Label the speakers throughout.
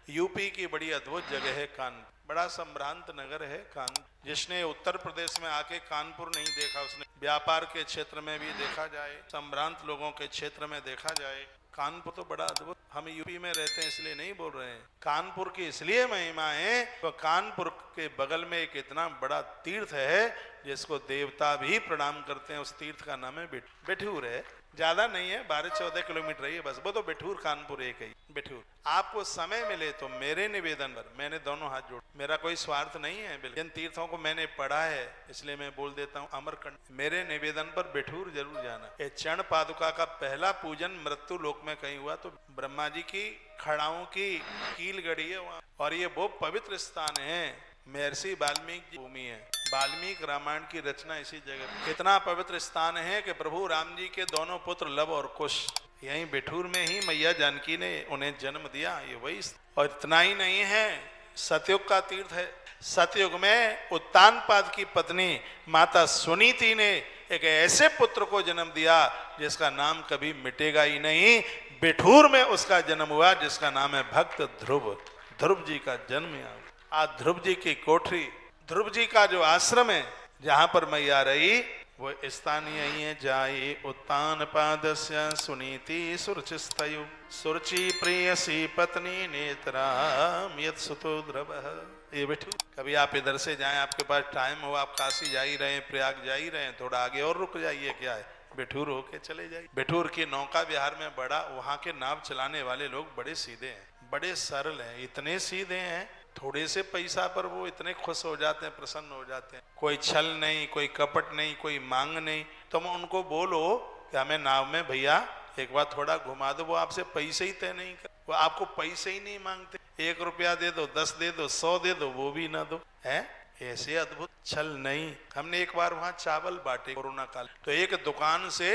Speaker 1: UP की बड़ी अद्भुत जगह है कानपुर, बड़ा संभ्रांत नगर है कानपुर। जिसने उत्तर प्रदेश में आके कानपुर नहीं देखा, उसने व्यापार के क्षेत्र में भी देखा जाए, संभ्रांत लोगों के क्षेत्र में देखा जाए, कानपुर तो बड़ा अद्भुत। हम यूपी में रहते हैं इसलिए नहीं बोल रहे हैं, कानपुर की इसलिए महिमा है तो कानपुर के बगल में एक इतना बड़ा तीर्थ है जिसको देवता भी प्रणाम करते हैं। उस तीर्थ का नाम है बेठूर है, ज्यादा नहीं है, 12-14 किलोमीटर ही है बस, वो तो बेठूर कानपुर एक ही बेठूर। आपको समय मिले तो मेरे निवेदन पर, मैंने दोनों हाथ जोड़, मेरा कोई स्वार्थ नहीं है, इन तीर्थों को मैंने पढ़ा है इसलिए मैं बोल देता हूँ, अमरकंड, मेरे निवेदन पर बेठूर जरूर जाना। ये चरण पादुका का पहला पूजन मृत्यु लोक में कहीं हुआ तो ब्रह्मा जी की खड़ाओं की कील गड़ी है वहां, और ये वो पवित्र स्थान है, महर्षि वाल्मीकि भूमि है, वाल्मीकि रामायण की रचना इसी जगह। इतना पवित्र स्थान है कि प्रभु राम जी के दोनों पुत्र लव और कुश यहीं बेठूर में ही मैया जानकी ने उन्हें जन्म दिया, ये वही। और इतना ही नहीं है, सतयुग का तीर्थ है। सतयुग में उत्तानपाद की पत्नी माता सुनीति ने एक ऐसे पुत्र को जन्म दिया जिसका नाम कभी मिटेगा ही नहीं। बेठूर में उसका जन्म हुआ जिसका नाम है भक्त ध्रुव। ध्रुव जी का जन्म यहाँ, आज ध्रुव जी की कोठरी, ध्रुव जी का जो आश्रम है जहां पर मैया रही वो स्थानीय ही है। जाई उत्तान पादस्य सुनीति सुरचिस्तयु सुरचि प्रियसी पत्नी नेत्राम यत सुतो ध्रुव। ये बेठू, कभी आप इधर से जाएं, आपके पास टाइम हो, आप काशी जा ही रहे हैं, प्रयाग जा ही रहे हैं, थोड़ा आगे और रुक जाइए, क्या है बेठूर होके चले जाइए। बेठूर की नौका विहार में बड़ा, वहां के नाव चलाने वाले लोग बड़े सीधे हैं, बड़े सरल हैं, इतने सीधे हैं, थोड़े से पैसा पर वो इतने खुश हो जाते हैं, प्रसन्न हो जाते हैं। कोई छल नहीं, कोई कपट नहीं, कोई मांग नहीं। तुम उनको बोलो कि हमें नाव में भैया एक बार थोड़ा घुमा दो, वो आपसे पैसे ही तय नहीं कर, वो आपको पैसे ही नहीं मांगते। 1 रुपया दे दो, 10 दे दो, 100 दे दो, वो भी ना दो, है ऐसे अद्भुत छल नहीं। हमने एक बार वहां चावल बांटे कोरोना काल, तो एक दुकान से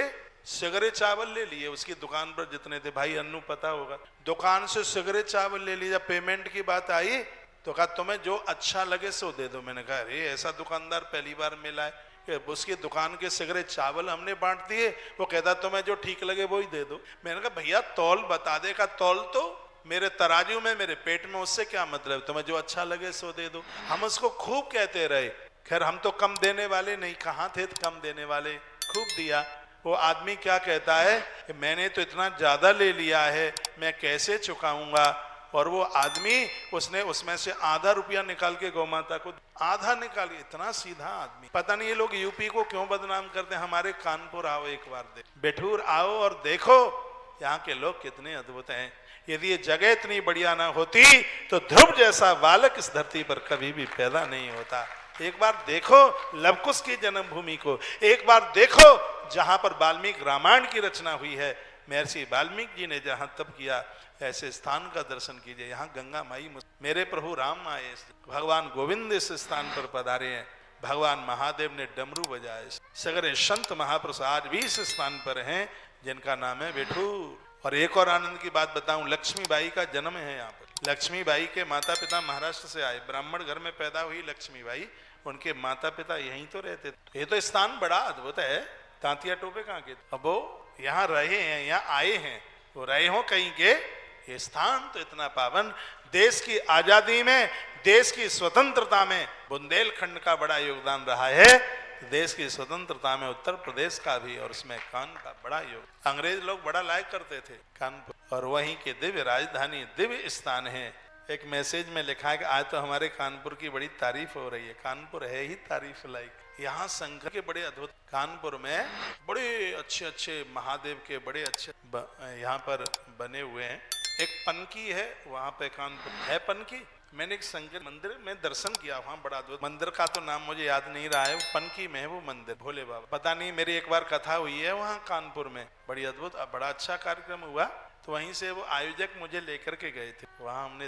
Speaker 1: सिगरे चावल ले लिए, उसकी दुकान पर जितने थे, भाई अन्नू पता होगा, दुकान से सिगरे चावल ले लिया। पेमेंट की बात आई तो कहा तुम्हें जो अच्छा लगे सो दे दो। मैंने कहा अरे ऐसा दुकानदार पहली बार मिला है, उसकी दुकान के सिगरे चावल हमने बांट दिए। वो कहता तुम्हें जो ठीक लगे वो ही दे दो। मैंने कहा भैया तौल बता दे, का तौल तो मेरे तराजू में, मेरे पेट में, उससे क्या मतलब, तुम्हें जो अच्छा लगे सो दे दो। हम उसको खूब कहते रहे, खैर हम तो कम देने वाले नहीं, कहाँ थे कम देने वाले, खूब दिया। वो आदमी क्या कहता है कि मैंने तो इतना ज्यादा ले लिया है, मैं कैसे चुकाऊंगा। और वो आदमी, उसने उसमें से आधा रुपया निकाल के गौ माता को, आधा निकाल के, इतना सीधा आदमी। पता नहीं ये लोग यूपी को क्यों बदनाम करते हैं। हमारे कानपुर आओ एक बार, बेठूर आओ और देखो यहाँ के लोग कितने अद्भुत हैं। यदि ये जगह इतनी बढ़िया ना होती तो ध्रुव जैसा बालक इस धरती पर कभी भी पैदा नहीं होता। एक बार देखो लवकुश की जन्मभूमि को, एक बार देखो जहां पर वाल्मीकि रामायण की रचना हुई है, महर्षि वाल्मीकि जी ने जहां तप किया, ऐसे स्थान का दर्शन कीजिए। यहाँ गंगा माई, मेरे प्रभु राम आए, भगवान गोविंद इस स्थान पर पधारे हैं, भगवान महादेव ने डमरू बजाए, सगरे संत महापुरुष आज भी इस स्थान पर हैं जिनका नाम है बेठूर। और एक और आनंद की बात बताऊं, लक्ष्मीबाई का जन्म है यहाँ पर। लक्ष्मीबाई के माता पिता महाराष्ट्र से आए, ब्राह्मण घर में पैदा हुई लक्ष्मीबाई, उनके माता पिता यहीं तो रहते थे। ये तो स्थान बड़ा अद्भुत है। तांतिया टोपे कहाँ के, अब वो यहाँ रहे हैं, यहाँ आए हैं, वो रहे हो कहीं के। ये स्थान तो इतना पावन, देश की आजादी में, देश की स्वतंत्रता में बुंदेलखंड का बड़ा योगदान रहा है। देश की स्वतंत्रता में उत्तर प्रदेश का भी, और उसमें कान का बड़ा योग। अंग्रेज लोग बड़ा लायक करते थे कानपुर, और वहीं के दिव्य राजधानी, दिव्य स्थान है। एक मैसेज में लिखा है कि आज तो हमारे कानपुर की बड़ी तारीफ हो रही है। कानपुर है ही तारीफ लायक। यहाँ शंकर के बड़े अद्भुत, कानपुर में बड़े अच्छे अच्छे महादेव के बड़े अच्छे यहाँ पर बने हुए हैं। एक पनकी है वहां पे, कानपुर है पनकी। मैंने एक शंकर मंदिर में दर्शन किया, वहां बड़ा अद्भुत मंदिर का तो नाम मुझे याद नहीं रहा है, वो पनकी में है वो मंदिर, भोले बाबा। पता नहीं, मेरी एक बार कथा हुई है वहां कानपुर में, बड़ी अद्भुत, बड़ा अच्छा कार्यक्रम हुआ। तो वहीं से वो आयोजक मुझे लेकर के गए थे, वहां हमने